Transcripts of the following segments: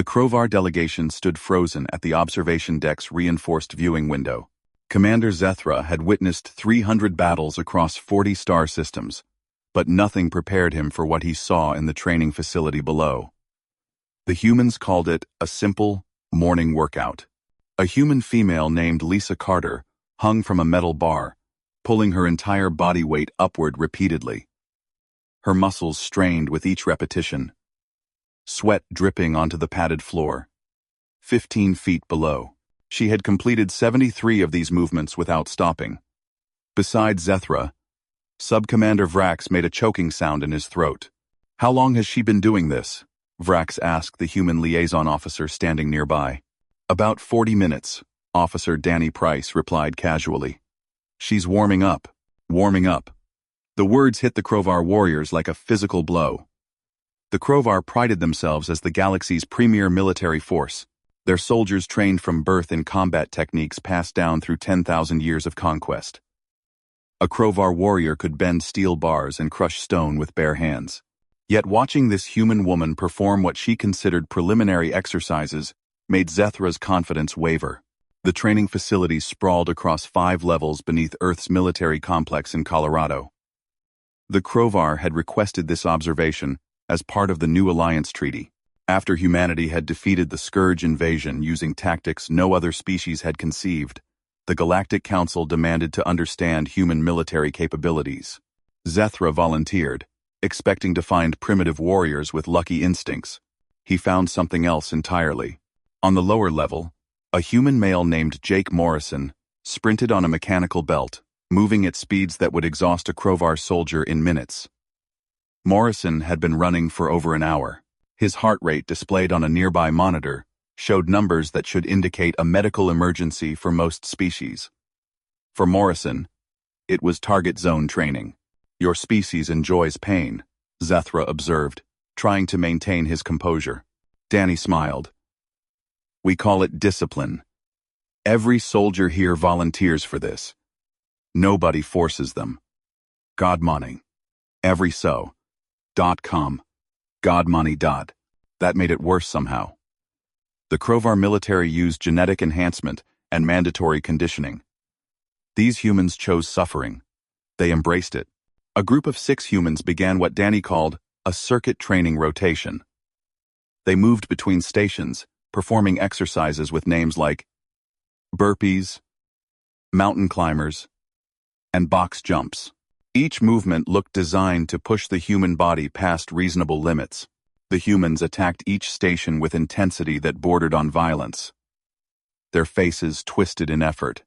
The Crovar delegation stood frozen at the observation deck's reinforced viewing window. Commander Zethra had witnessed 300 battles across 40 star systems, but nothing prepared him for what he saw in the training facility below. The humans called it a simple morning workout. A human female named Lisa Carter hung from a metal bar, pulling her entire body weight upward repeatedly. Her muscles strained with each repetition, sweat dripping onto the padded floor. 15 feet below, she had completed 73 of these movements without stopping. Beside Zethra, Sub-Commander Vrax made a choking sound in his throat. "How long has she been doing this?" Vrax asked the human liaison officer standing nearby. "About 40 minutes, Officer Danny Price replied casually. "She's warming up, warming up." The words hit the Crovar warriors like a physical blow. The Crovar prided themselves as the galaxy's premier military force. Their soldiers trained from birth in combat techniques passed down through 10,000 years of conquest. A Crovar warrior could bend steel bars and crush stone with bare hands. Yet watching this human woman perform what she considered preliminary exercises made Zethra's confidence waver. The training facilities sprawled across 5 levels beneath Earth's military complex in Colorado. The Crovar had requested this observation as part of the New Alliance Treaty, after humanity had defeated the Scourge invasion using tactics no other species had conceived. The Galactic Council demanded to understand human military capabilities. Zethra volunteered, expecting to find primitive warriors with lucky instincts. He found something else entirely. On the lower level, a human male named Jake Morrison sprinted on a mechanical belt, moving at speeds that would exhaust a Crovar soldier in minutes. Morrison had been running for over an hour. His heart rate displayed on a nearby monitor showed numbers that should indicate a medical emergency for most species. For Morrison, it was target zone training. "Your species enjoys pain," Zethra observed, trying to maintain his composure. Danny smiled. "We call it discipline. Every soldier here volunteers for this. Nobody forces them. Godmoney. Every so. .com. Godmoney. That made it worse somehow. The Crovar military used genetic enhancement and mandatory conditioning. These humans chose suffering. They embraced it. A group of 6 humans began what Danny called a circuit training rotation. They moved between stations, performing exercises with names like burpees, mountain climbers, and box jumps. Each movement looked designed to push the human body past reasonable limits. The humans attacked each station with intensity that bordered on violence. Their faces twisted in effort,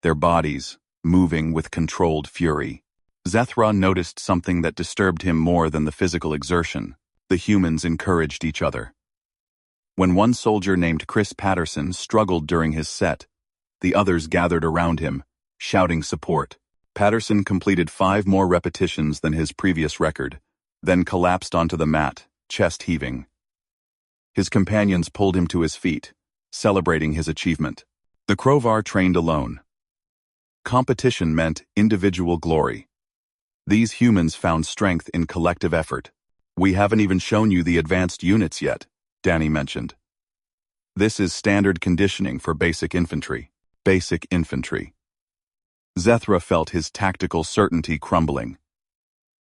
their bodies moving with controlled fury. Zethra noticed something that disturbed him more than the physical exertion. The humans encouraged each other. When one soldier named Chris Patterson struggled during his set, the others gathered around him, shouting support. Patterson completed 5 more repetitions than his previous record, then collapsed onto the mat, chest heaving. His companions pulled him to his feet, celebrating his achievement. The Crovar trained alone. Competition meant individual glory. These humans found strength in collective effort. "We haven't even shown you the advanced units yet," Danny mentioned. "This is standard conditioning for basic infantry." Basic infantry. Zethra felt his tactical certainty crumbling.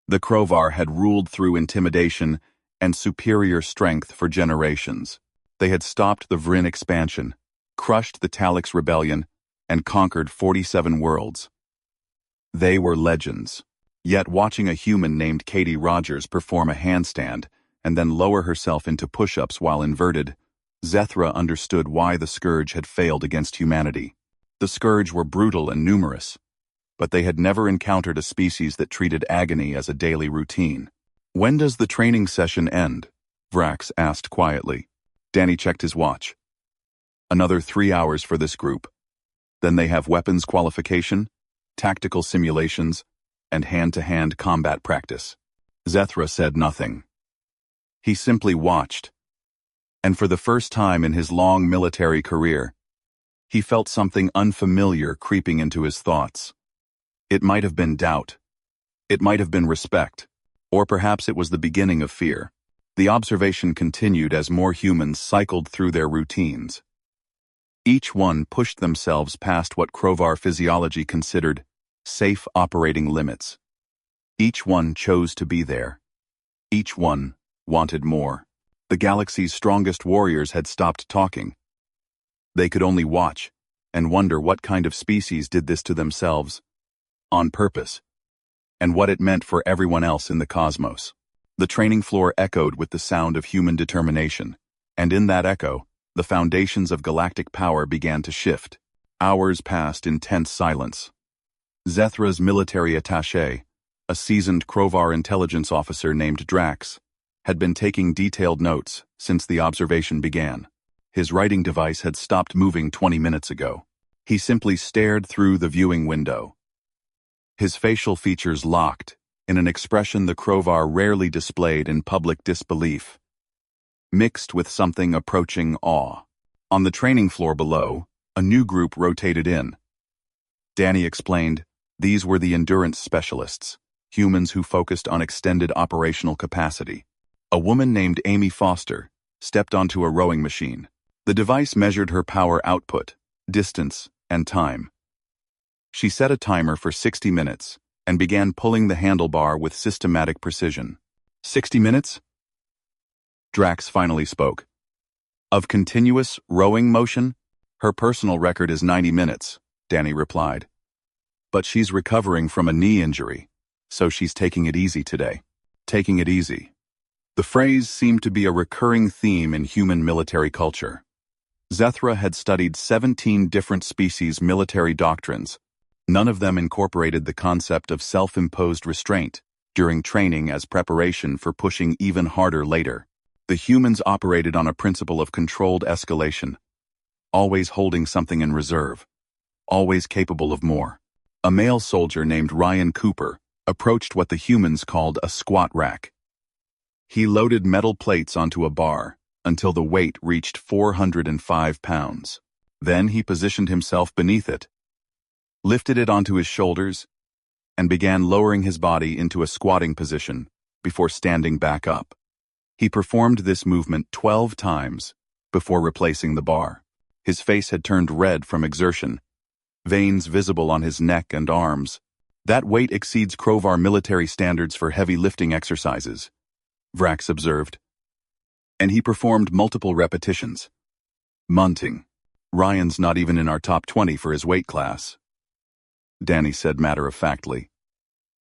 The Crovar had ruled through intimidation and superior strength for generations. They had stopped the Vryn expansion, crushed the Talix rebellion, and conquered 47 worlds. They were legends. Yet watching a human named Katie Rogers perform a handstand and then lower herself into push-ups while inverted, Zethra understood why the Scourge had failed against humanity. The Scourge were brutal and numerous, but they had never encountered a species that treated agony as a daily routine. "When does the training session end?" Vrax asked quietly. Danny checked his watch. "Another 3 hours for this group. Then they have weapons qualification, tactical simulations, and hand-to-hand combat practice." Zethra said nothing. He simply watched. And for the first time in his long military career, he felt something unfamiliar creeping into his thoughts. It might have been doubt. It might have been respect. Or perhaps it was the beginning of fear. The observation continued as more humans cycled through their routines. Each one pushed themselves past what Krovar physiology considered safe operating limits. Each one chose to be there. Each one wanted more. The galaxy's strongest warriors had stopped talking. They could only watch and wonder what kind of species did this to themselves, on purpose, and what it meant for everyone else in the cosmos. The training floor echoed with the sound of human determination, and in that echo, the foundations of galactic power began to shift. Hours passed in tense silence. Zethra's military attaché, a seasoned Krovar intelligence officer named Drax, had been taking detailed notes since the observation began. His writing device had stopped moving 20 minutes ago. He simply stared through the viewing window. His facial features locked in an expression the Krovar rarely displayed in public disbelief, mixed with something approaching awe. On the training floor below, a new group rotated in. Danny explained, these were the endurance specialists, humans who focused on extended operational capacity. A woman named Amy Foster stepped onto a rowing machine. The device measured her power output, distance, and time. She set a timer for 60 minutes and began pulling the handlebar with systematic precision. 60 minutes? Drax finally spoke. Of continuous rowing motion? Her personal record is 90 minutes, Danny replied. But she's recovering from a knee injury, so she's taking it easy today. Taking it easy. The phrase seemed to be a recurring theme in human military culture. Zethra had studied 17 different species' military doctrines. None of them incorporated the concept of self-imposed restraint during training as preparation for pushing even harder later. The humans operated on a principle of controlled escalation, always holding something in reserve, always capable of more. A male soldier named Ryan Cooper approached what the humans called a squat rack. He loaded metal plates onto a bar until the weight reached 405 pounds. Then he positioned himself beneath it, lifted it onto his shoulders, and began lowering his body into a squatting position before standing back up. He performed this movement 12 times before replacing the bar. His face had turned red from exertion, veins visible on his neck and arms. That weight exceeds Krovar military standards for heavy lifting exercises, Vrax observed. And he performed multiple repetitions. Munting. Ryan's not even in our top 20 for his weight class, Danny said matter-of-factly.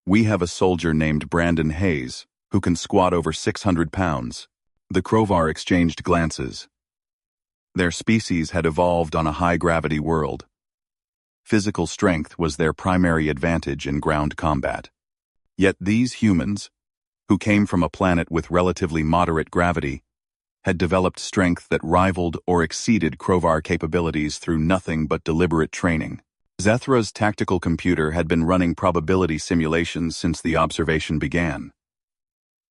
We have a soldier named Brandon Hayes who can squat over 600 pounds. The Krovar exchanged glances. Their species had evolved on a high-gravity world. Physical strength was their primary advantage in ground combat. Yet these humans, who came from a planet with relatively moderate gravity, had developed strength that rivaled or exceeded Krovar capabilities through nothing but deliberate training. Zethra's tactical computer had been running probability simulations since the observation began.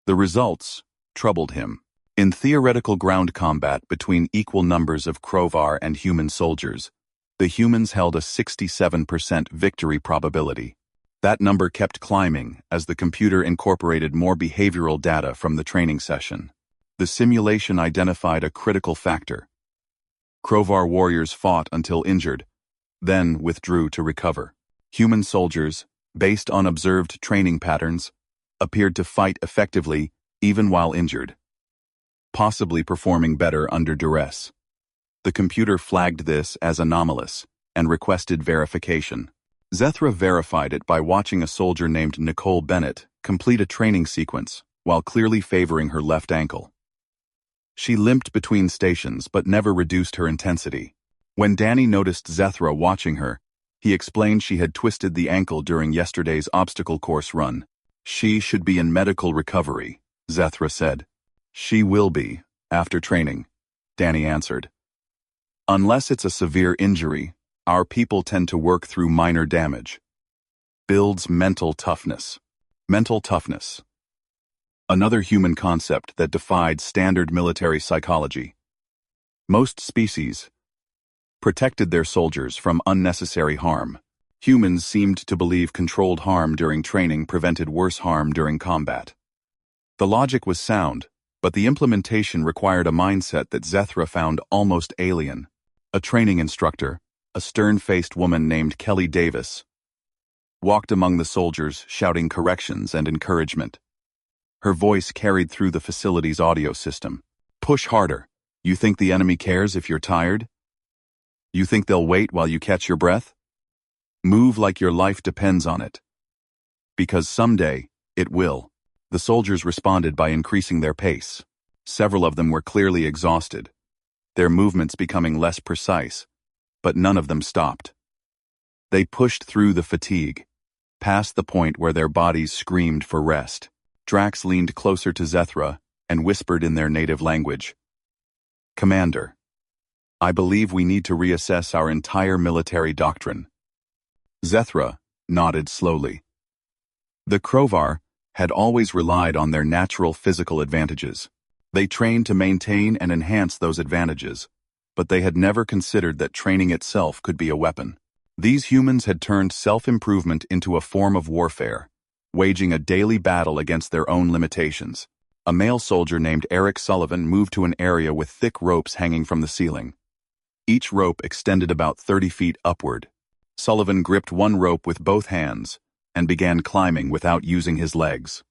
The results troubled him. In theoretical ground combat between equal numbers of Krovar and human soldiers, the humans held a 67% victory probability. That number kept climbing as the computer incorporated more behavioral data from the training session. The simulation identified a critical factor. Krovar warriors fought until injured, then withdrew to recover. Human soldiers, based on observed training patterns, appeared to fight effectively even while injured, possibly performing better under duress. The computer flagged this as anomalous and requested verification. Zethra verified it by watching a soldier named Nicole Bennett complete a training sequence while clearly favoring her left ankle. She limped between stations but never reduced her intensity. When Danny noticed Zethra watching her, he explained she had twisted the ankle during yesterday's obstacle course run. She should be in medical recovery, Zethra said. She will be, after training, Danny answered. Unless it's a severe injury, our people tend to work through minor damage. Builds mental toughness. Mental toughness. Another human concept that defied standard military psychology. Most species protected their soldiers from unnecessary harm. Humans seemed to believe controlled harm during training prevented worse harm during combat. The logic was sound, But the implementation required a mindset that Zethra found almost alien. A training instructor, a stern-faced woman named Kelly Davis, walked among the soldiers shouting corrections and encouragement. Her voice carried through the facility's audio system. Push harder. You think the enemy cares if you're tired? You think they'll wait while you catch your breath? Move like your life depends on it. Because someday, it will. The soldiers responded by increasing their pace. Several of them were clearly exhausted, their movements becoming less precise, but none of them stopped. They pushed through the fatigue, past the point where their bodies screamed for rest. Drax leaned closer to Zethra and whispered in their native language, "Commander, I believe we need to reassess our entire military doctrine." Zethra nodded slowly. The Krovar had always relied on their natural physical advantages. They trained to maintain and enhance those advantages, but they had never considered that training itself could be a weapon. These humans had turned self-improvement into a form of warfare, waging a daily battle against their own limitations. A male soldier named Eric Sullivan moved to an area with thick ropes hanging from the ceiling. Each rope extended about 30 feet upward. Sullivan gripped one rope with both hands and began climbing without using his legs.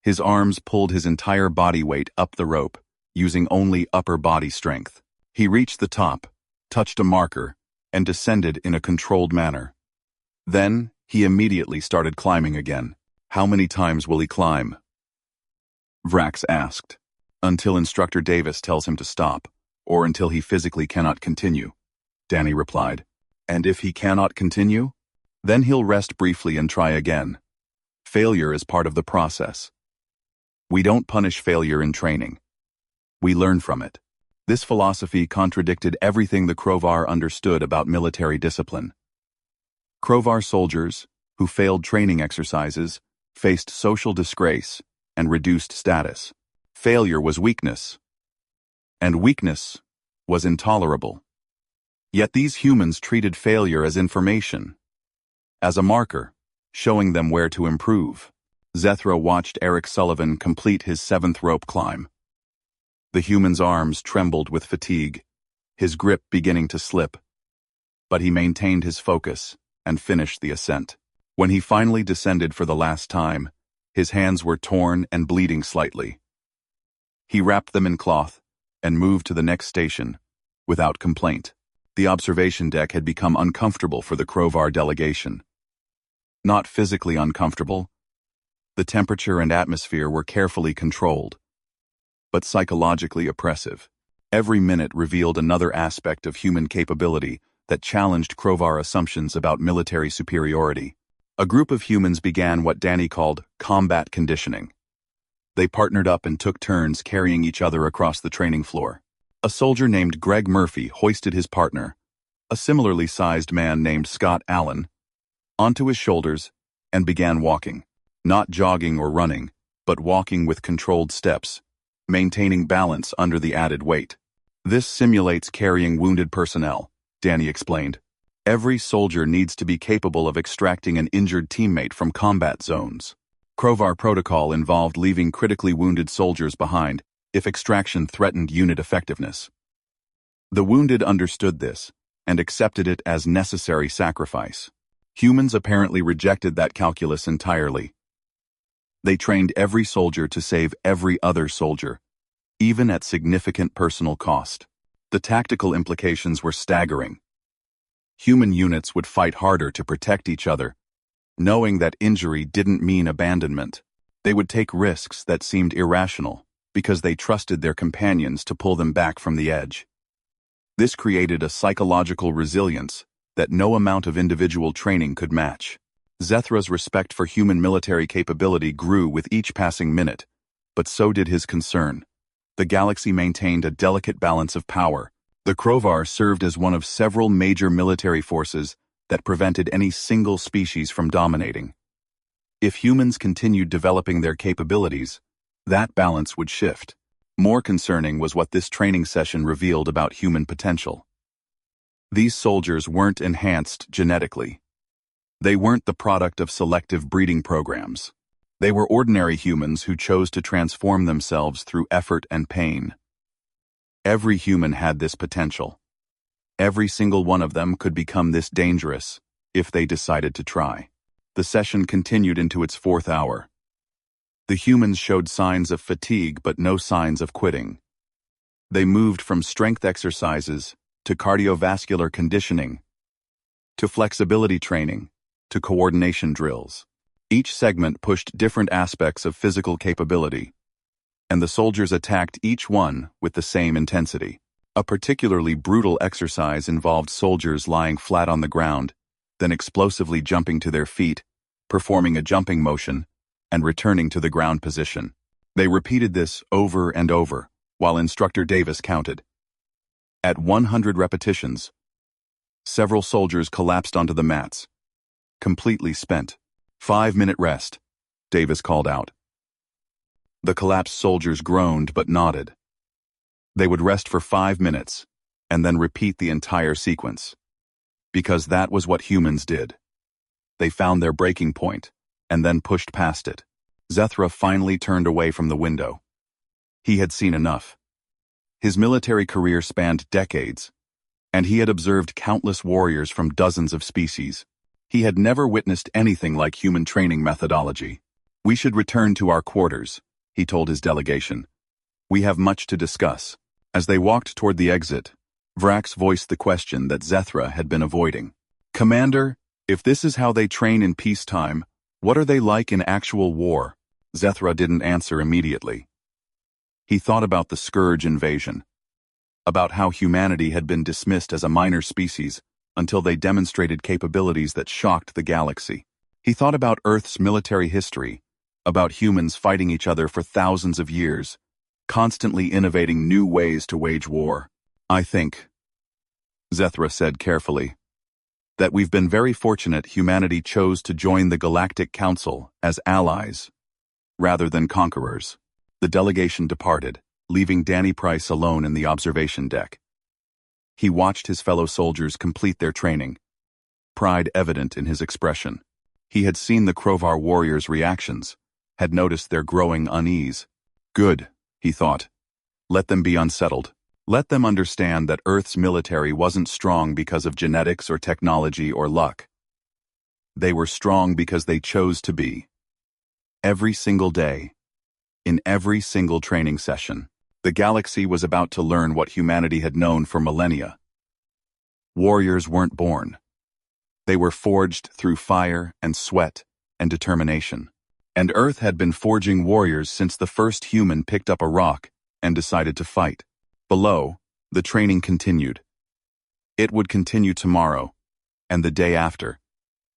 His arms pulled his entire body weight up the rope, using only upper body strength. He reached the top, touched a marker, and descended in a controlled manner. Then, he immediately started climbing again. "How many times will he climb?" Vrax asked. "Until Instructor Davis tells him to stop, or until he physically cannot continue," Danny replied. "And if he cannot continue? Then he'll rest briefly and try again. Failure is part of the process. We don't punish failure in training. We learn from it." This philosophy contradicted everything the Krovar understood about military discipline. Krovar soldiers, who failed training exercises, faced social disgrace and reduced status. Failure was weakness, and weakness was intolerable. Yet these humans treated failure as information, as a marker, showing them where to improve. Zethra watched Eric Sullivan complete his 7th rope climb. The human's arms trembled with fatigue, his grip beginning to slip. But he maintained his focus and finished the ascent. When he finally descended for the last time, his hands were torn and bleeding slightly. He wrapped them in cloth and moved to the next station without complaint. The observation deck had become uncomfortable for the Krovar delegation. Not physically uncomfortable. The temperature and atmosphere were carefully controlled, but psychologically oppressive. Every minute revealed another aspect of human capability that challenged Krovar assumptions about military superiority. A group of humans began what Danny called combat conditioning. They partnered up and took turns carrying each other across the training floor. A soldier named Greg Murphy hoisted his partner, a similarly sized man named Scott Allen, onto his shoulders and began walking. Not jogging or running, but walking with controlled steps, maintaining balance under the added weight. "This simulates carrying wounded personnel," Danny explained. "Every soldier needs to be capable of extracting an injured teammate from combat zones. Krovar protocol involved leaving critically wounded soldiers behind if extraction threatened unit effectiveness. The wounded understood this and accepted it as necessary sacrifice. Humans apparently rejected that calculus entirely. They trained every soldier to save every other soldier, even at significant personal cost. The tactical implications were staggering. Human units would fight harder to protect each other, knowing that injury didn't mean abandonment. They would take risks that seemed irrational because they trusted their companions to pull them back from the edge. This created a psychological resilience that no amount of individual training could match. Zethra's respect for human military capability grew with each passing minute, but so did his concern. The galaxy maintained a delicate balance of power. The Krovar served as one of several major military forces that prevented any single species from dominating. If humans continued developing their capabilities, that balance would shift. More concerning was what this training session revealed about human potential. These soldiers weren't enhanced genetically. They weren't the product of selective breeding programs. They were ordinary humans who chose to transform themselves through effort and pain. Every human had this potential. Every single one of them could become this dangerous if they decided to try. The session continued into its fourth hour. The humans showed signs of fatigue but no signs of quitting. They moved from strength exercises to cardiovascular conditioning, to flexibility training, to coordination drills. Each segment pushed different aspects of physical capability, and the soldiers attacked each one with the same intensity. A particularly brutal exercise involved soldiers lying flat on the ground, then explosively jumping to their feet, performing a jumping motion, and returning to the ground position. They repeated this over and over, while Instructor Davis counted. At 100 repetitions, several soldiers collapsed onto the mats, completely spent. 5-minute rest, Davis called out. The collapsed soldiers groaned but nodded. They would rest for 5 minutes, and then repeat the entire sequence. Because that was what humans did. They found their breaking point, and then pushed past it. Zethra finally turned away from the window. He had seen enough. His military career spanned decades, and he had observed countless warriors from dozens of species. He had never witnessed anything like human training methodology. "We should return to our quarters," he told his delegation. "We have much to discuss." As they walked toward the exit, Vrax voiced the question that Zethra had been avoiding. "Commander, if this is how they train in peacetime, what are they like in actual war?" Zethra didn't answer immediately. He thought about the Scourge invasion, about how humanity had been dismissed as a minor species until they demonstrated capabilities that shocked the galaxy. He thought about Earth's military history, about humans fighting each other for thousands of years, constantly innovating new ways to wage war. "I think," Zethra said carefully, "that we've been very fortunate humanity chose to join the Galactic Council as allies, rather than conquerors." The delegation departed, leaving Danny Price alone in the observation deck. He watched his fellow soldiers complete their training, pride evident in his expression. He had seen the Krovar warriors' reactions, had noticed their growing unease. Good, he thought. Let them be unsettled. Let them understand that Earth's military wasn't strong because of genetics or technology or luck. They were strong because they chose to be. Every single day, in every single training session, the galaxy was about to learn what humanity had known for millennia. Warriors weren't born. They were forged through fire and sweat and determination. And Earth had been forging warriors since the first human picked up a rock and decided to fight. Below, the training continued. It would continue tomorrow, and the day after,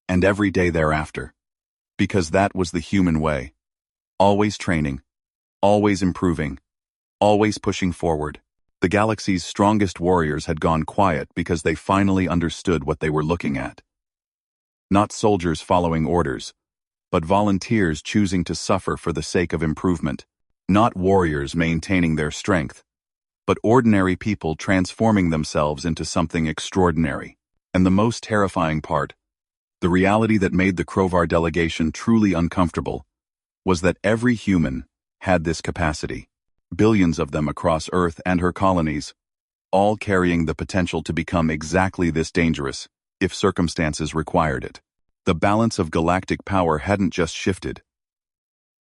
and every day thereafter. Because that was the human way. Always training, always improving, always pushing forward. The galaxy's strongest warriors had gone quiet because they finally understood what they were looking at. Not soldiers following orders, but volunteers choosing to suffer for the sake of improvement. Not warriors maintaining their strength, but ordinary people transforming themselves into something extraordinary. And the most terrifying part, the reality that made the Krovar delegation truly uncomfortable, was that every human had this capacity. Billions of them across Earth and her colonies, all carrying the potential to become exactly this dangerous, if circumstances required it. The balance of galactic power hadn't just shifted.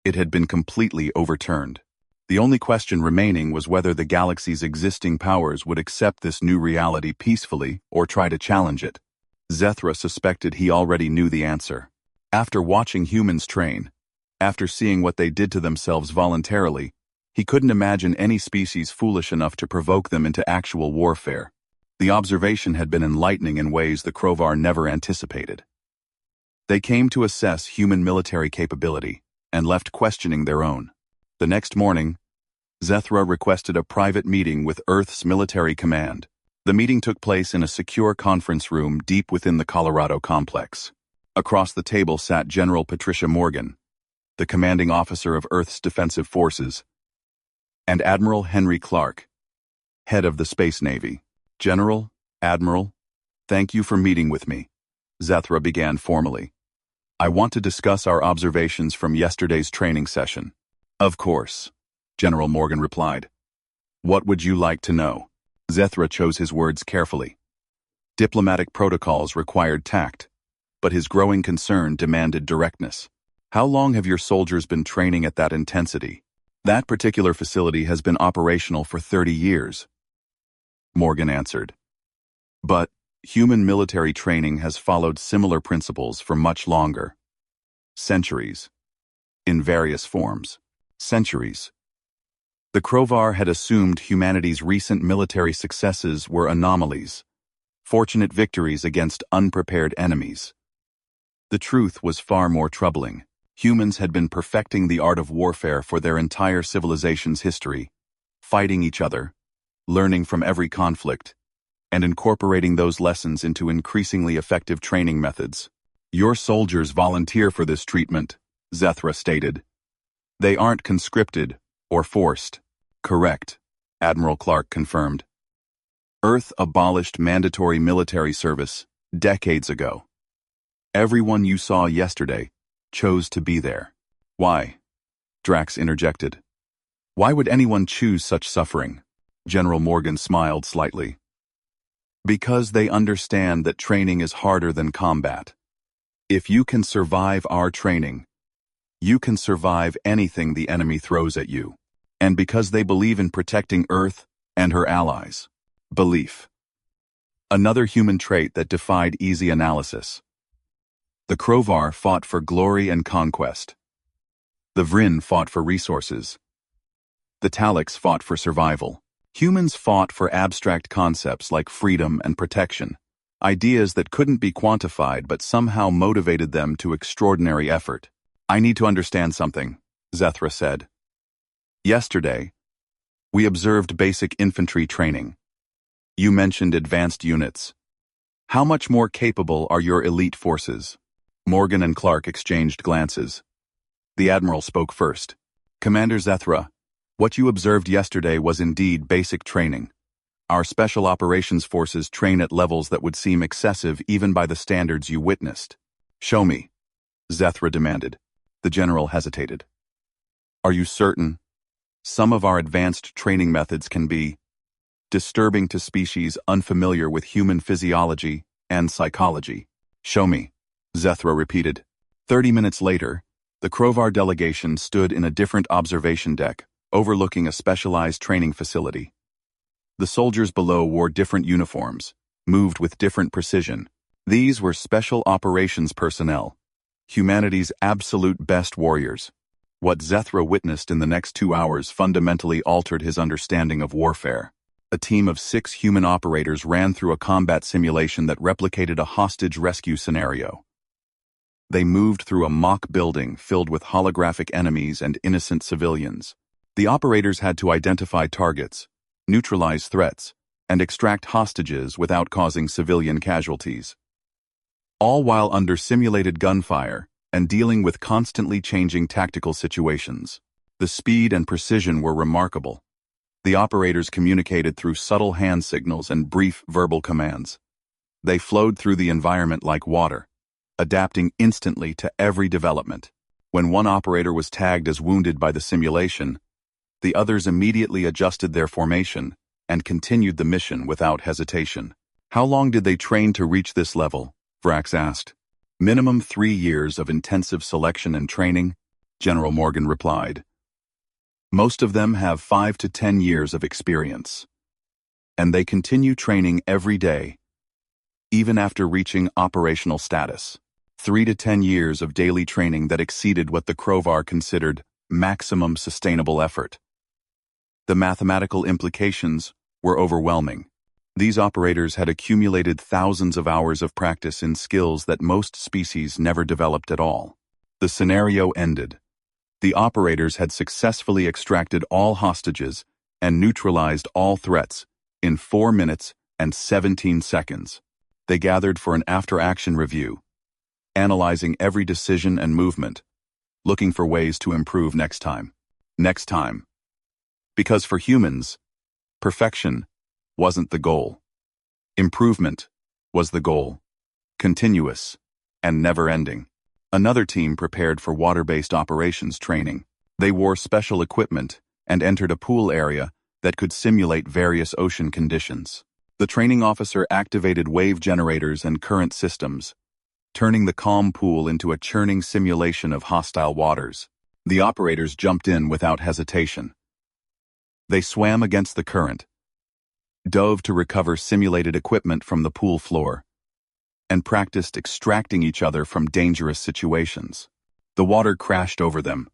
It had been completely overturned. The only question remaining was whether the galaxy's existing powers would accept this new reality peacefully or try to challenge it. Zethra suspected he already knew the answer. After watching humans train, after seeing what they did to themselves voluntarily, he couldn't imagine any species foolish enough to provoke them into actual warfare. The observation had been enlightening in ways the Krovar never anticipated. They came to assess human military capability and left questioning their own. The next morning, Zethra requested a private meeting with Earth's military command. The meeting took place in a secure conference room deep within the Colorado complex. Across the table sat General Patricia Morgan, the commanding officer of Earth's defensive forces, and Admiral Henry Clark, head of the Space Navy. "General, Admiral, thank you for meeting with me," Zethra began formally. I want to discuss our observations from yesterday's training session. Of course, General Morgan replied. What would you like to know? Zethra chose his words carefully. Diplomatic protocols required tact, but his growing concern demanded directness. How long have your soldiers been training at that intensity? That particular facility has been operational for 30 years, Morgan answered. But human military training has followed similar principles for much longer. Centuries. In various forms. Centuries. The Crovar had assumed humanity's recent military successes were anomalies, fortunate victories against unprepared enemies. The truth was far more troubling. Humans had been perfecting the art of warfare for their entire civilization's history, fighting each other, learning from every conflict, and incorporating those lessons into increasingly effective training methods. Your soldiers volunteer for this treatment, Zethra stated. They aren't conscripted or forced. Correct, Admiral Clark confirmed. Earth abolished mandatory military service decades ago. Everyone you saw yesterday chose to be there. Why? Drax interjected. Why would anyone choose such suffering? General Morgan smiled slightly. Because they understand that training is harder than combat. If you can survive our training, you can survive anything the enemy throws at you. And because they believe in protecting Earth and her allies. Belief. Another human trait that defied easy analysis. The Crovar fought for glory and conquest. The Vryn fought for resources. The Talix fought for survival. Humans fought for abstract concepts like freedom and protection, ideas that couldn't be quantified but somehow motivated them to extraordinary effort. I need to understand something, Zethra said. Yesterday, we observed basic infantry training. You mentioned advanced units. How much more capable are your elite forces? Morgan and Clark exchanged glances. The Admiral spoke first. Commander Zethra, what you observed yesterday was indeed basic training. Our Special Operations Forces train at levels that would seem excessive even by the standards you witnessed. Show me, Zethra demanded. The General hesitated. Are you certain? Some of our advanced training methods can be disturbing to species unfamiliar with human physiology and psychology. Show me, Zethra repeated. 30 minutes later, the Crovar delegation stood in a different observation deck, overlooking a specialized training facility. The soldiers below wore different uniforms, moved with different precision. These were special operations personnel, humanity's absolute best warriors. What Zethra witnessed in the next 2 hours fundamentally altered his understanding of warfare. A team of 6 human operators ran through a combat simulation that replicated a hostage rescue scenario. They moved through a mock building filled with holographic enemies and innocent civilians. The operators had to identify targets, neutralize threats, and extract hostages without causing civilian casualties. All while under simulated gunfire and dealing with constantly changing tactical situations. The speed and precision were remarkable. The operators communicated through subtle hand signals and brief verbal commands. They flowed through the environment like water, adapting instantly to every development. When one operator was tagged as wounded by the simulation, the others immediately adjusted their formation and continued the mission without hesitation. How long did they train to reach this level? Vrax asked. Minimum 3 years of intensive selection and training, General Morgan replied. Most of them have 5 to 10 years of experience. And they continue training every day, even after reaching operational status. 3 to 10 years of daily training that exceeded what the Crovar considered maximum sustainable effort. The mathematical implications were overwhelming. These operators had accumulated thousands of hours of practice in skills that most species never developed at all. The scenario ended. The operators had successfully extracted all hostages and neutralized all threats in 4 minutes and 17 seconds. They gathered for an after-action review, analyzing every decision and movement, looking for ways to improve next time. Next time. Because for humans, perfection wasn't the goal. Improvement was the goal, continuous and never-ending. Another team prepared for water-based operations training. They wore special equipment and entered a pool area that could simulate various ocean conditions. The training officer activated wave generators and current systems, turning the calm pool into a churning simulation of hostile waters. The operators jumped in without hesitation. They swam against the current, dove to recover simulated equipment from the pool floor, and practiced extracting each other from dangerous situations. The water crashed over them.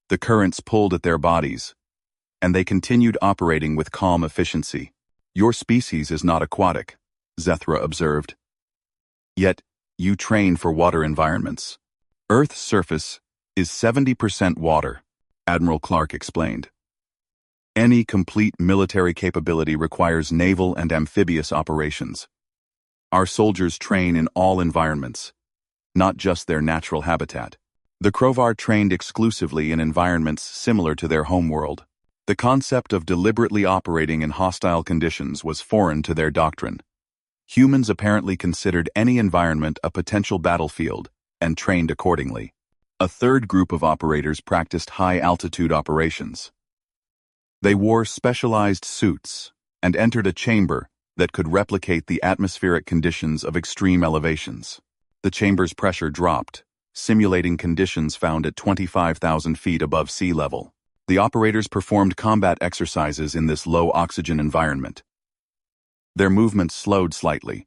The currents pulled at their bodies, and they continued operating with calm efficiency. Your species is not aquatic, Zethra observed. Yet, you train for water environments. Earth's surface is 70% water, Admiral Clark explained. Any complete military capability requires naval and amphibious operations. Our soldiers train in all environments, not just their natural habitat. The Krovar trained exclusively in environments similar to their homeworld. The concept of deliberately operating in hostile conditions was foreign to their doctrine. Humans apparently considered any environment a potential battlefield and trained accordingly. A third group of operators practiced high-altitude operations. They wore specialized suits and entered a chamber that could replicate the atmospheric conditions of extreme elevations. The chamber's pressure dropped, simulating conditions found at 25,000 feet above sea level. The operators performed combat exercises in this low-oxygen environment. Their movements slowed slightly.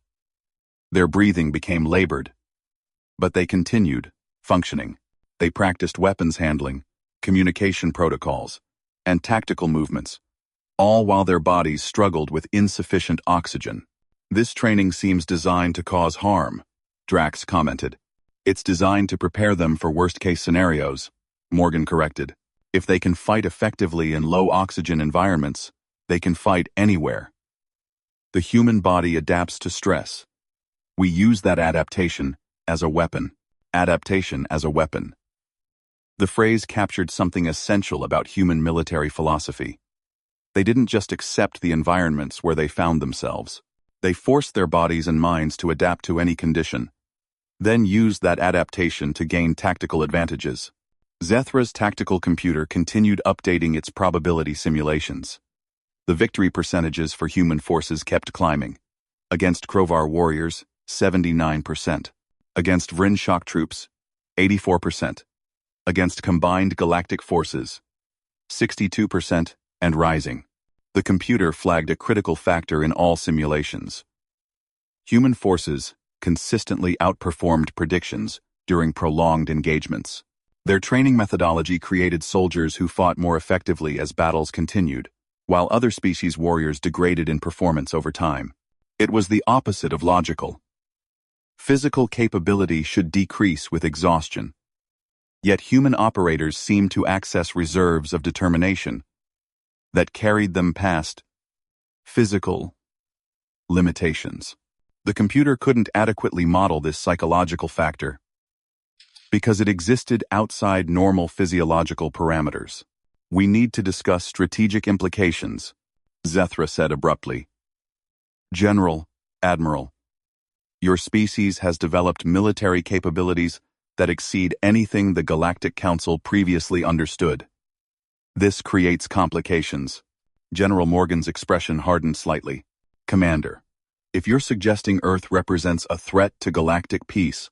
Their breathing became labored. But they continued, functioning. They practiced weapons handling, communication protocols, and tactical movements, all while their bodies struggled with insufficient oxygen. This training seems designed to cause harm, Drax commented. It's designed to prepare them for worst-case scenarios, Morgan corrected. If they can fight effectively in low-oxygen environments, they can fight anywhere. The human body adapts to stress. We use that adaptation as a weapon. Adaptation as a weapon. The phrase captured something essential about human military philosophy. They didn't just accept the environments where they found themselves. They forced their bodies and minds to adapt to any condition, then used that adaptation to gain tactical advantages. Zethra's tactical computer continued updating its probability simulations. The victory percentages for human forces kept climbing. Against Krovar warriors, 79%. Against Vryn shock troops, 84%. Against combined galactic forces, 62% and rising. The computer flagged a critical factor in all simulations. Human forces consistently outperformed predictions during prolonged engagements. Their training methodology created soldiers who fought more effectively as battles continued, while other species warriors degraded in performance over time. It was the opposite of logical. Physical capability should decrease with exhaustion. Yet human operators seemed to access reserves of determination that carried them past physical limitations. The computer couldn't adequately model this psychological factor because it existed outside normal physiological parameters. We need to discuss strategic implications, Zethra said abruptly. General, Admiral, your species has developed military capabilities that exceed anything the Galactic Council previously understood. This creates complications. General Morgan's expression hardened slightly. Commander, if you're suggesting Earth represents a threat to galactic peace,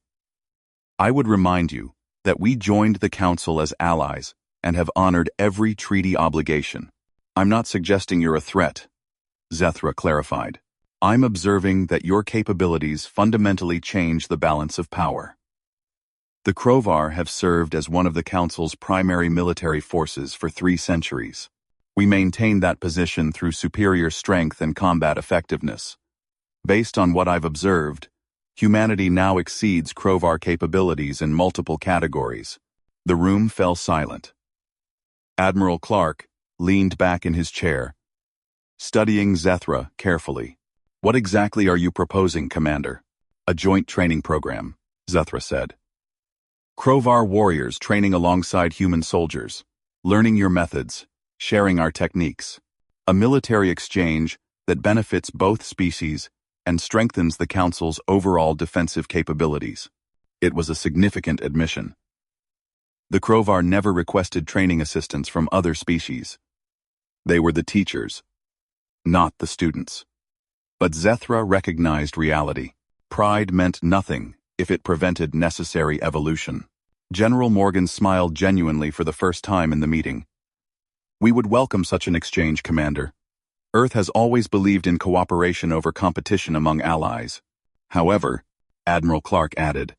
I would remind you that we joined the Council as allies and have honored every treaty obligation. I'm not suggesting you're a threat, Zethra clarified. I'm observing that your capabilities fundamentally change the balance of power. The Krovar have served as one of the Council's primary military forces for 3 centuries. We maintained that position through superior strength and combat effectiveness. Based on what I've observed, humanity now exceeds Krovar capabilities in multiple categories. The room fell silent. Admiral Clark leaned back in his chair, studying Zethra carefully. What exactly are you proposing, Commander? A joint training program, Zethra said. Krovar warriors training alongside human soldiers, learning your methods, sharing our techniques. A military exchange that benefits both species and strengthens the Council's overall defensive capabilities. It was a significant admission. The Krovar never requested training assistance from other species. They were the teachers, not the students. But Zethra recognized reality. Pride meant nothing if it prevented necessary evolution. General Morgan smiled genuinely for the first time in the meeting. "We would welcome such an exchange, Commander. Earth has always believed in cooperation over competition among allies. However," Admiral Clark added,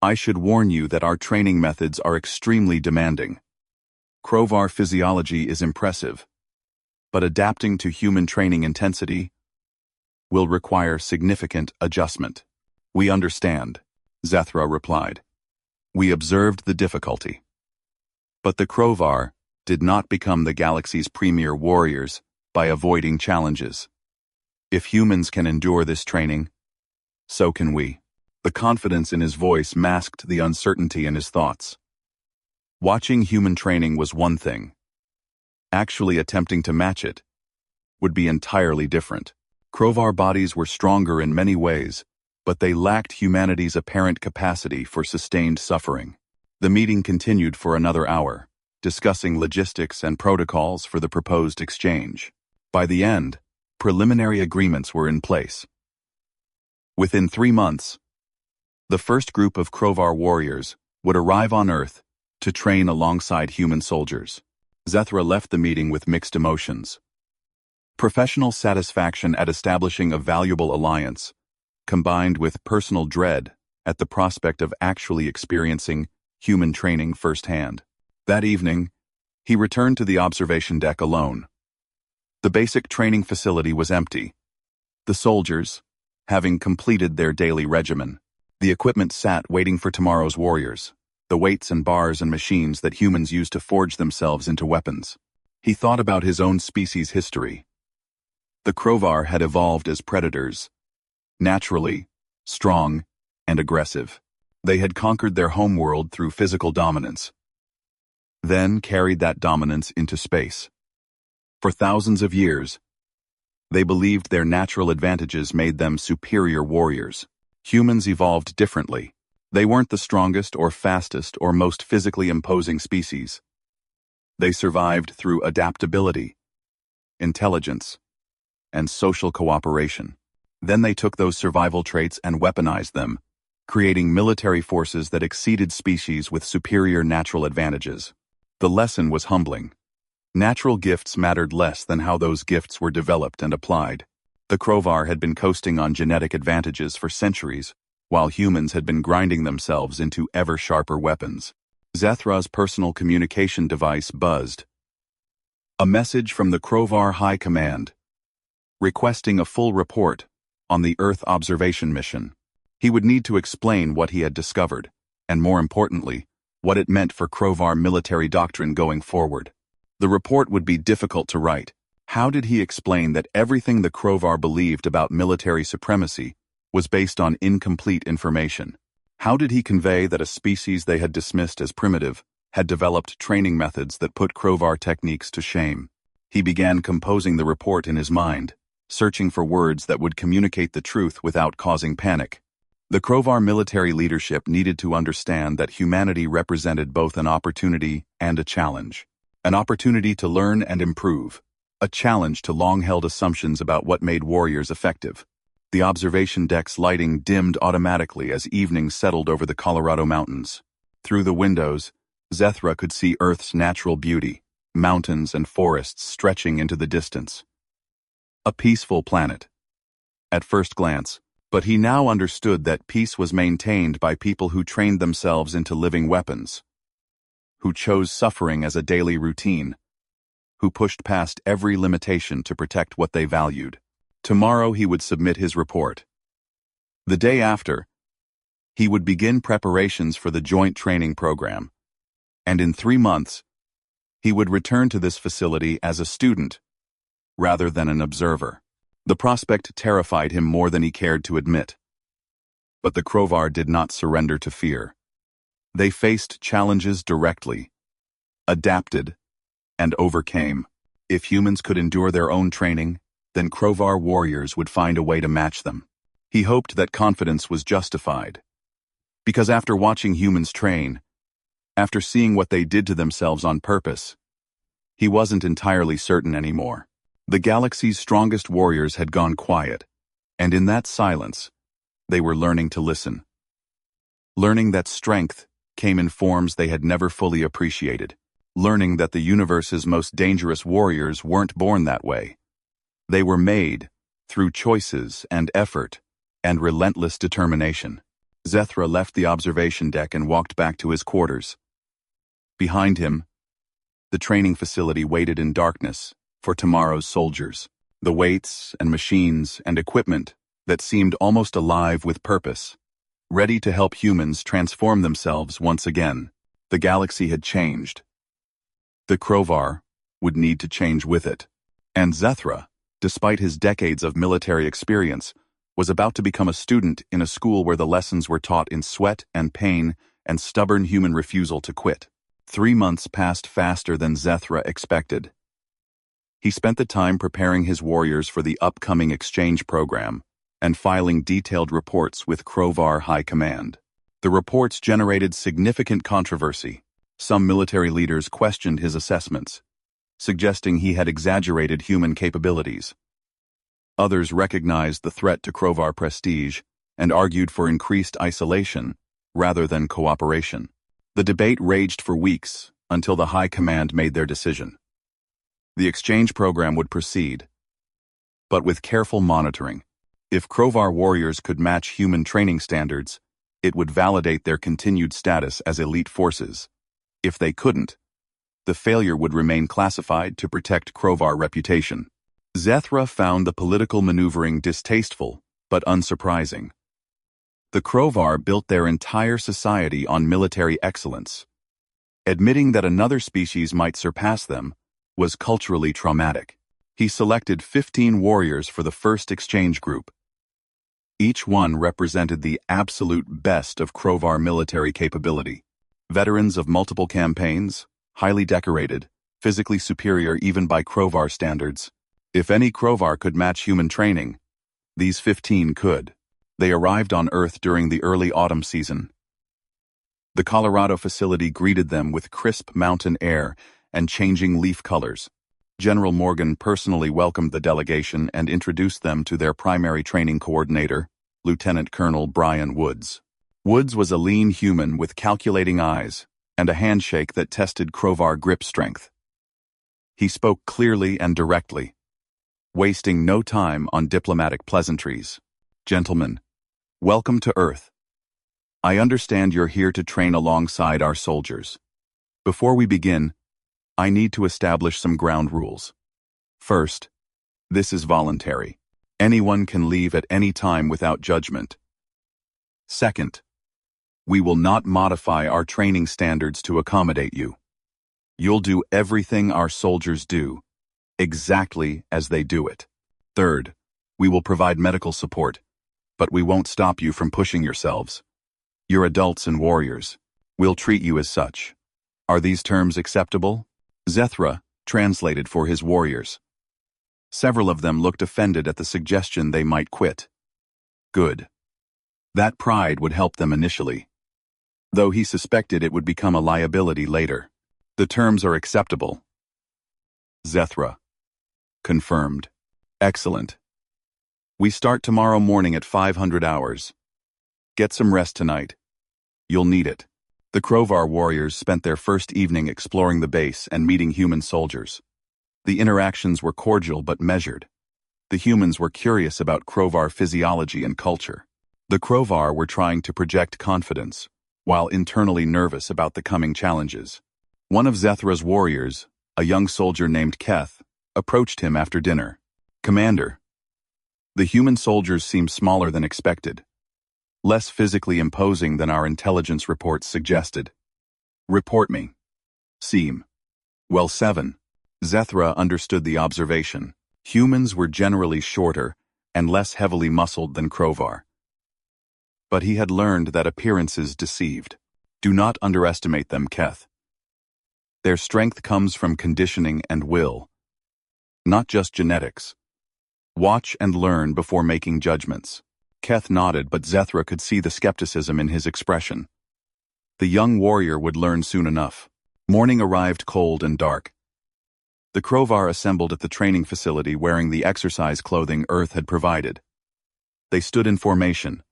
"I should warn you that our training methods are extremely demanding. Krovar physiology is impressive, but adapting to human training intensity will require significant adjustment." "We understand," Zethra replied. "We observed the difficulty." But the Krovar did not become the galaxy's premier warriors by avoiding challenges. If humans can endure this training, so can we. The confidence in his voice masked the uncertainty in his thoughts. Watching human training was one thing. Actually attempting to match it would be entirely different. Krovar bodies were stronger in many ways, but they lacked humanity's apparent capacity for sustained suffering. The meeting continued for another hour, discussing logistics and protocols for the proposed exchange. By the end, preliminary agreements were in place. Within 3 months, the first group of Krovar warriors would arrive on Earth to train alongside human soldiers. Zethra left the meeting with mixed emotions. Professional satisfaction at establishing a valuable alliance, combined with personal dread at the prospect of actually experiencing human training firsthand. That evening, he returned to the observation deck alone. The basic training facility was empty. The soldiers, having completed their daily regimen, the equipment sat waiting for tomorrow's warriors, the weights and bars and machines that humans use to forge themselves into weapons. He thought about his own species' history. The Krovar had evolved as predators, naturally, strong, and aggressive. They had conquered their homeworld through physical dominance, then carried that dominance into space. For thousands of years, they believed their natural advantages made them superior warriors. Humans evolved differently. They weren't the strongest or fastest or most physically imposing species. They survived through adaptability, intelligence, and social cooperation. Then they took those survival traits and weaponized them, creating military forces that exceeded species with superior natural advantages. The lesson was humbling. Natural gifts mattered less than how those gifts were developed and applied. The Krovar had been coasting on genetic advantages for centuries, while humans had been grinding themselves into ever-sharper weapons. Zethra's personal communication device buzzed. A message from the Krovar High Command, requesting a full report on the Earth observation mission. He would need to explain what he had discovered, and more importantly, what it meant for Krovar military doctrine going forward. The report would be difficult to write. How did he explain that everything the Krovar believed about military supremacy was based on incomplete information? How did he convey that a species they had dismissed as primitive had developed training methods that put Krovar techniques to shame? He began composing the report in his mind, searching for words that would communicate the truth without causing panic. The Krovar military leadership needed to understand that humanity represented both an opportunity and a challenge. An opportunity to learn and improve, a challenge to long-held assumptions about what made warriors effective. The observation deck's lighting dimmed automatically as evening settled over the Colorado mountains. Through the windows, Zethra could see Earth's natural beauty, mountains and forests stretching into the distance. A peaceful planet, at first glance, but he now understood that peace was maintained by people who trained themselves into living weapons, who chose suffering as a daily routine, who pushed past every limitation to protect what they valued. Tomorrow he would submit his report. The day after, he would begin preparations for the joint training program, and in 3 months, he would return to this facility as a student, rather than an observer. The prospect terrified him more than he cared to admit. But the Krovar did not surrender to fear. They faced challenges directly, adapted, and overcame. If humans could endure their own training, then Krovar warriors would find a way to match them. He hoped that confidence was justified. Because after watching humans train, after seeing what they did to themselves on purpose, he wasn't entirely certain anymore. The galaxy's strongest warriors had gone quiet, and in that silence, they were learning to listen. Learning that strength came in forms they had never fully appreciated. Learning that the universe's most dangerous warriors weren't born that way. They were made through choices and effort and relentless determination. Zethra left the observation deck and walked back to his quarters. Behind him, the training facility waited in darkness for tomorrow's soldiers. The weights and machines and equipment that seemed almost alive with purpose, ready to help humans transform themselves once again. The galaxy had changed. The Krovar would need to change with it. And Zethra, despite his decades of military experience, was about to become a student in a school where the lessons were taught in sweat and pain and stubborn human refusal to quit. 3 months passed faster than Zethra expected. He spent the time preparing his warriors for the upcoming exchange program and filing detailed reports with Krovar High Command. The reports generated significant controversy. Some military leaders questioned his assessments, suggesting he had exaggerated human capabilities. Others recognized the threat to Krovar prestige and argued for increased isolation rather than cooperation. The debate raged for weeks until the High Command made their decision. The exchange program would proceed, but with careful monitoring. If Krovar warriors could match human training standards, it would validate their continued status as elite forces. If they couldn't, the failure would remain classified to protect Krovar reputation. Zethra found the political maneuvering distasteful, but unsurprising. The Krovar built their entire society on military excellence. Admitting that another species might surpass them was culturally traumatic. He selected 15 warriors for the first exchange group. Each one represented the absolute best of Krovar military capability. Veterans of multiple campaigns, highly decorated, physically superior even by Krovar standards. If any Krovar could match human training, these 15 could. They arrived on Earth during the early autumn season. The Colorado facility greeted them with crisp mountain air and changing leaf colors. General Morgan personally welcomed the delegation and introduced them to their primary training coordinator, Lieutenant Colonel Brian Woods. Woods was a lean human with calculating eyes and a handshake that tested Krovar grip strength. He spoke clearly and directly, wasting no time on diplomatic pleasantries. Gentlemen, welcome to Earth. I understand you're here to train alongside our soldiers. Before we begin, I need to establish some ground rules. First, this is voluntary. Anyone can leave at any time without judgment. Second, we will not modify our training standards to accommodate you. You'll do everything our soldiers do, exactly as they do it. Third, we will provide medical support, but we won't stop you from pushing yourselves. You're adults and warriors. We'll treat you as such. Are these terms acceptable? Zethra translated for his warriors. Several of them looked offended at the suggestion they might quit. Good. That pride would help them initially, though he suspected it would become a liability later. The terms are acceptable. Zethra. Confirmed. Excellent. We start tomorrow morning at 500 hours. Get some rest tonight. You'll need it. The Krovar warriors spent their first evening exploring the base and meeting human soldiers. The interactions were cordial but measured. The humans were curious about Krovar physiology and culture. The Krovar were trying to project confidence, while internally nervous about the coming challenges. One of Zethra's warriors, a young soldier named Keth, approached him after dinner. Commander, the human soldiers seem smaller than expected, less physically imposing than our intelligence reports suggested. Report me. Seem. Well, 7. Zethra understood the observation. Humans were generally shorter and less heavily muscled than Krovar. But he had learned that appearances deceived. Do not underestimate them, Keth. Their strength comes from conditioning and will, not just genetics. Watch and learn before making judgments. Keth nodded, but Zethra could see the skepticism in his expression. The young warrior would learn soon enough. Morning arrived cold and dark. The Krovar assembled at the training facility wearing the exercise clothing Earth had provided. They stood in formation,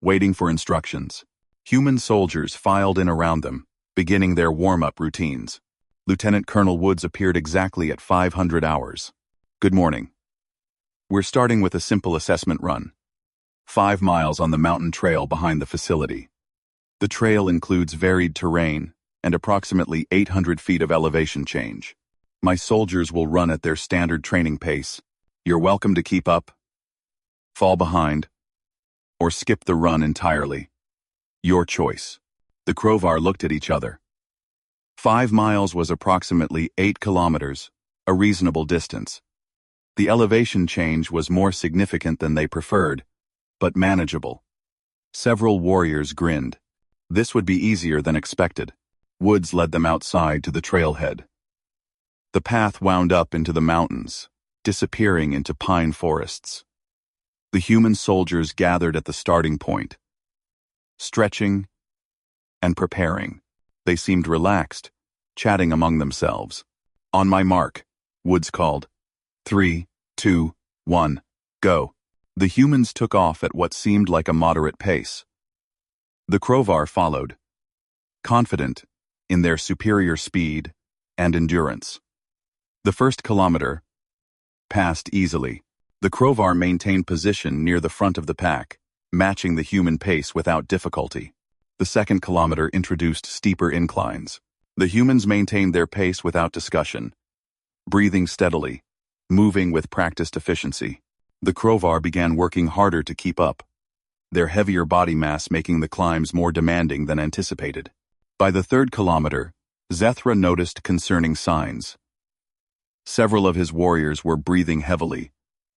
waiting for instructions. Human soldiers filed in around them, beginning their warm-up routines. Lieutenant Colonel Woods appeared exactly at 500 hours. Good morning. We're starting with a simple assessment run. 5 miles on the mountain trail behind the facility. The trail includes varied terrain and approximately 800 feet of elevation change. My soldiers will run at their standard training pace. You're welcome to keep up, fall behind, or skip the run entirely. Your choice. The Krovar looked at each other. 5 miles was approximately 8 kilometers, a reasonable distance. The elevation change was more significant than they preferred, but manageable. Several warriors grinned. This would be easier than expected. Woods led them outside to the trailhead. The path wound up into the mountains, disappearing into pine forests. The human soldiers gathered at the starting point, stretching and preparing. They seemed relaxed, chatting among themselves. On my mark, Woods called. 3, 2, 1, go. The humans took off at what seemed like a moderate pace. The Krovar followed, confident in their superior speed and endurance. The first kilometer passed easily. The Krovar maintained position near the front of the pack, matching the human pace without difficulty. The second kilometer introduced steeper inclines. The humans maintained their pace without discussion, breathing steadily, moving with practiced efficiency. The Krovar began working harder to keep up, their heavier body mass making the climbs more demanding than anticipated. By the third kilometer, Zethra noticed concerning signs. Several of his warriors were breathing heavily,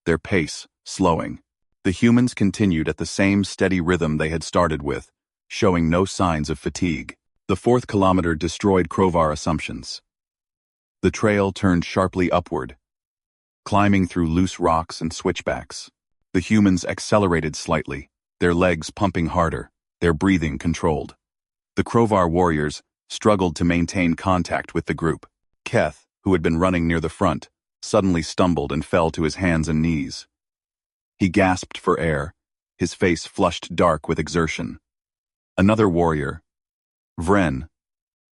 their pace slowing. The humans continued at the same steady rhythm they had started with, showing no signs of fatigue. The fourth kilometer destroyed Krovar assumptions. The trail turned sharply upward, climbing through loose rocks and switchbacks. The humans accelerated slightly, their legs pumping harder, their breathing controlled. The Krovar warriors struggled to maintain contact with the group. Keth, who had been running near the front, suddenly stumbled and fell to his hands and knees. He gasped for air, his face flushed dark with exertion. Another warrior, Vren,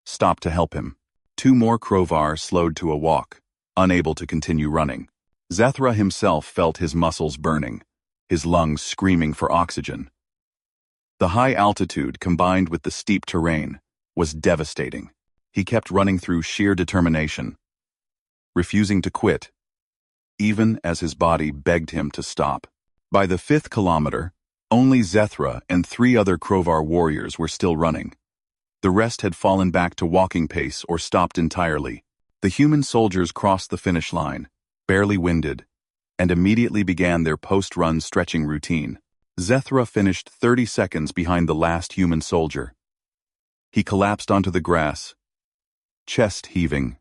stopped to help him. 2 more Krovar slowed to a walk, unable to continue running. Zethra himself felt his muscles burning, his lungs screaming for oxygen. The high altitude combined with the steep terrain was devastating. He kept running through sheer determination, refusing to quit, even as his body begged him to stop. By the 5th kilometer, only Zethra and 3 other Krovar warriors were still running. The rest had fallen back to walking pace or stopped entirely. The human soldiers crossed the finish line, barely winded, and immediately began their post-run stretching routine. Zethra finished 30 seconds behind the last human soldier. He collapsed onto the grass, chest heaving,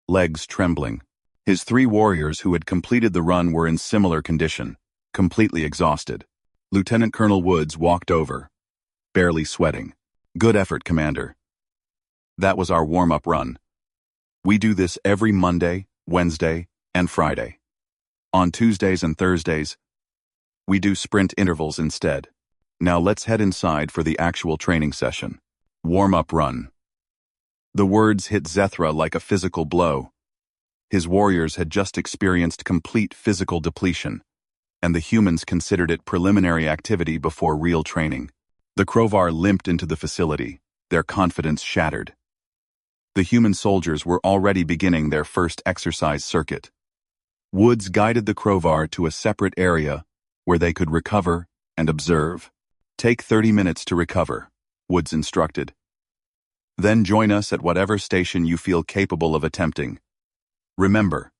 legs trembling. His 3 warriors who had completed the run were in similar condition, completely exhausted. Lieutenant Colonel Woods walked over, barely sweating. Good effort, Commander. That was our warm-up run. We do this every Monday, Wednesday, and Friday. On Tuesdays and Thursdays, we do sprint intervals instead. Now let's head inside for the actual training session. Warm-up run. The words hit Zethra like a physical blow. His warriors had just experienced complete physical depletion, and the humans considered it preliminary activity before real training. The Krovar limped into the facility, their confidence shattered. The human soldiers were already beginning their first exercise circuit. Woods guided the Krovar to a separate area where they could recover and observe. Take 30 minutes to recover, Woods instructed. Then join us at whatever station you feel capable of attempting. Remember,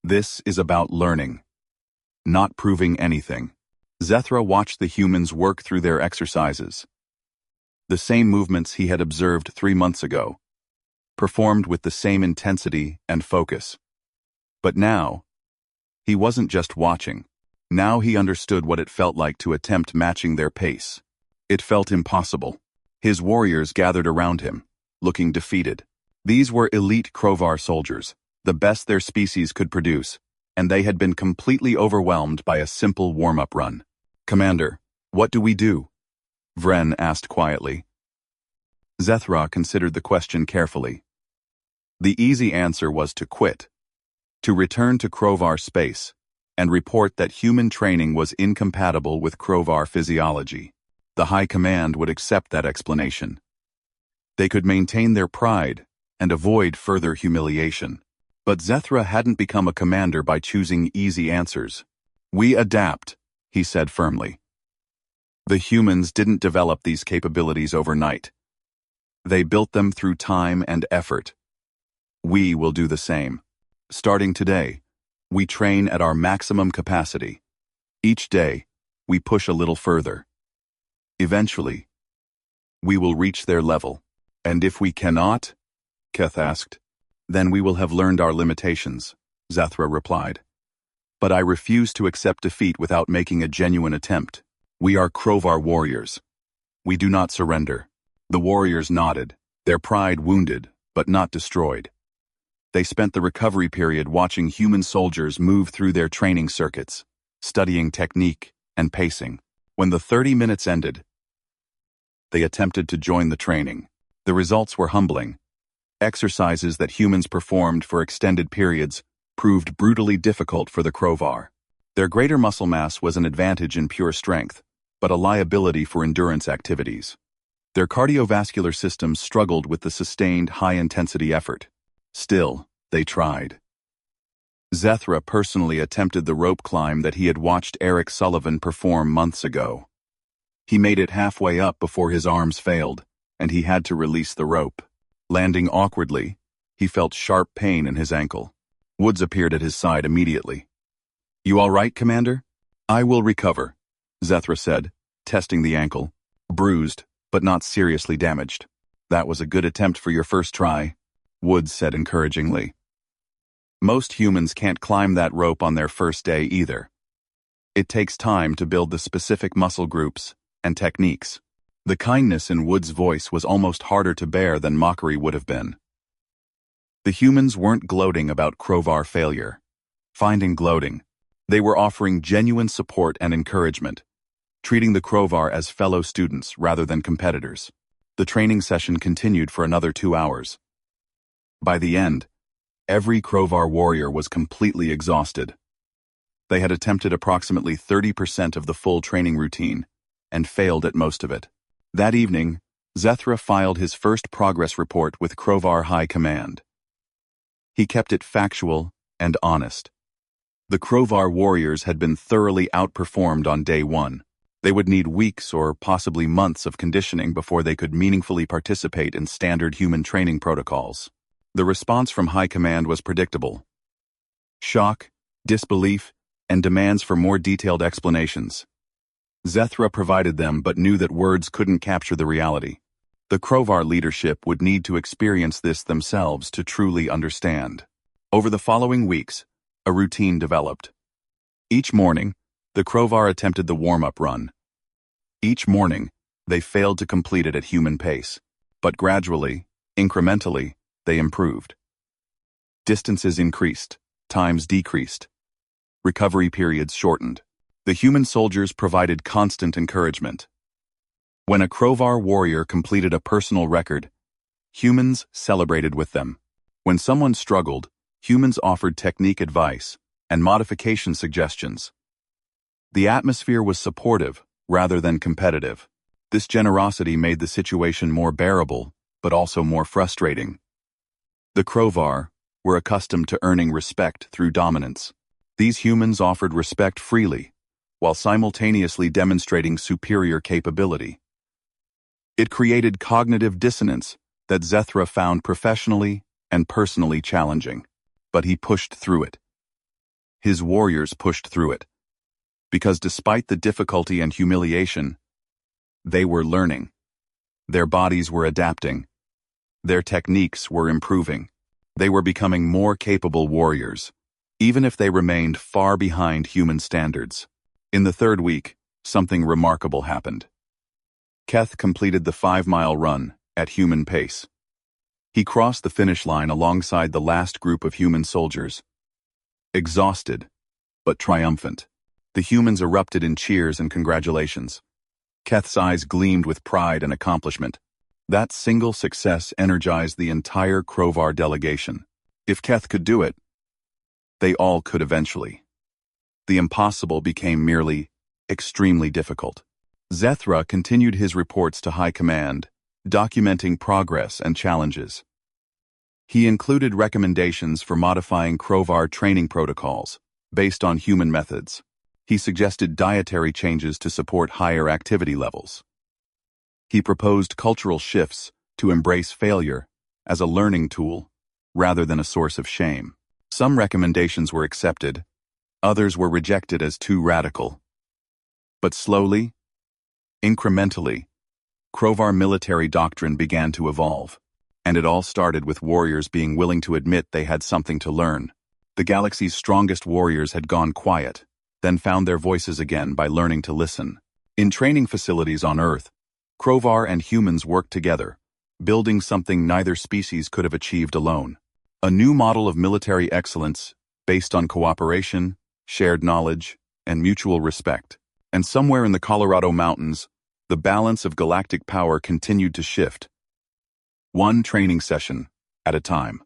this is about learning, not proving anything. Zethra watched the humans work through their exercises. The same movements he had observed 3 months ago, performed with the same intensity and focus. But now, he wasn't just watching. Now he understood what it felt like to attempt matching their pace. It felt impossible. His warriors gathered around him, looking defeated. These were elite Krovar soldiers, the best their species could produce, and they had been completely overwhelmed by a simple warm-up run. "Commander, what do we do?" Vren asked quietly. Zethra considered the question carefully. The easy answer was to quit, to return to Krovar space, and report that human training was incompatible with Krovar physiology. The High Command would accept that explanation. They could maintain their pride and avoid further humiliation. But Zethra hadn't become a commander by choosing easy answers. "We adapt," he said firmly. The humans didn't develop these capabilities overnight. They built them through time and effort. We will do the same. Starting today, we train at our maximum capacity. Each day, we push a little further. Eventually, we will reach their level. And if we cannot, Keth asked, then we will have learned our limitations, Zethra replied. But I refuse to accept defeat without making a genuine attempt. We are Krovar warriors. We do not surrender. The warriors nodded, their pride wounded, but not destroyed. They spent the recovery period watching human soldiers move through their training circuits, studying technique and pacing. When the 30 minutes ended, they attempted to join the training. The results were humbling. Exercises that humans performed for extended periods proved brutally difficult for the Krovar. Their greater muscle mass was an advantage in pure strength, but a liability for endurance activities. Their cardiovascular systems struggled with the sustained high-intensity effort. Still, they tried. Zethra personally attempted the rope climb that he had watched Eric Sullivan perform months ago. He made it halfway up before his arms failed, and he had to release the rope. Landing awkwardly, he felt sharp pain in his ankle. Woods appeared at his side immediately. "You all right, Commander?" "I will recover," Zethra said, testing the ankle. "Bruised, but not seriously damaged." "That was a good attempt for your first try," Woods said encouragingly. "Most humans can't climb that rope on their first day either. It takes time to build the specific muscle groups and techniques." The kindness in Wood's voice was almost harder to bear than mockery would have been. The humans weren't gloating about Krovar failure. Finding gloating. They were offering genuine support and encouragement, treating the Krovar as fellow students rather than competitors. The training session continued for another 2 hours. By the end, every Krovar warrior was completely exhausted. They had attempted approximately 30% of the full training routine and failed at most of it. That evening, Zethra filed his first progress report with Krovar High Command. He kept it factual and honest. The Krovar warriors had been thoroughly outperformed on day 1. They would need weeks or possibly months of conditioning before they could meaningfully participate in standard human training protocols. The response from High Command was predictable. Shock, disbelief, and demands for more detailed explanations. Zethra provided them but knew that words couldn't capture the reality. The Krovar leadership would need to experience this themselves to truly understand. Over the following weeks, a routine developed. Each morning, the Krovar attempted the warm-up run. Each morning, they failed to complete it at human pace, but gradually, incrementally, they improved. Distances increased, times decreased. Recovery periods shortened. The human soldiers provided constant encouragement. When a Krovar warrior completed a personal record, humans celebrated with them. When someone struggled, humans offered technique advice and modification suggestions. The atmosphere was supportive rather than competitive. This generosity made the situation more bearable, but also more frustrating. The Krovar were accustomed to earning respect through dominance. These humans offered respect freely, while simultaneously demonstrating superior capability. It created cognitive dissonance that Zethra found professionally and personally challenging, but he pushed through it. His warriors pushed through it, because despite the difficulty and humiliation, they were learning. Their bodies were adapting. Their techniques were improving. They were becoming more capable warriors, even if they remained far behind human standards. In the third week, something remarkable happened. Keth completed the 5-mile run at human pace. He crossed the finish line alongside the last group of human soldiers. Exhausted, but triumphant, the humans erupted in cheers and congratulations. Keth's eyes gleamed with pride and accomplishment. That single success energized the entire Crovar delegation. If Keth could do it, they all could eventually. The impossible became merely extremely difficult. Zethra continued his reports to High Command, documenting progress and challenges. He included recommendations for modifying Crovar training protocols based on human methods. He suggested dietary changes to support higher activity levels. He proposed cultural shifts to embrace failure as a learning tool rather than a source of shame. Some recommendations were accepted, others were rejected as too radical. But slowly, incrementally, Crovar military doctrine began to evolve, and it all started with warriors being willing to admit they had something to learn. The galaxy's strongest warriors had gone quiet, then found their voices again by learning to listen. In training facilities on Earth, Crovar and humans worked together, building something neither species could have achieved alone. A new model of military excellence based on cooperation, shared knowledge, and mutual respect. And somewhere in the Colorado Mountains, the balance of galactic power continued to shift, one training session at a time.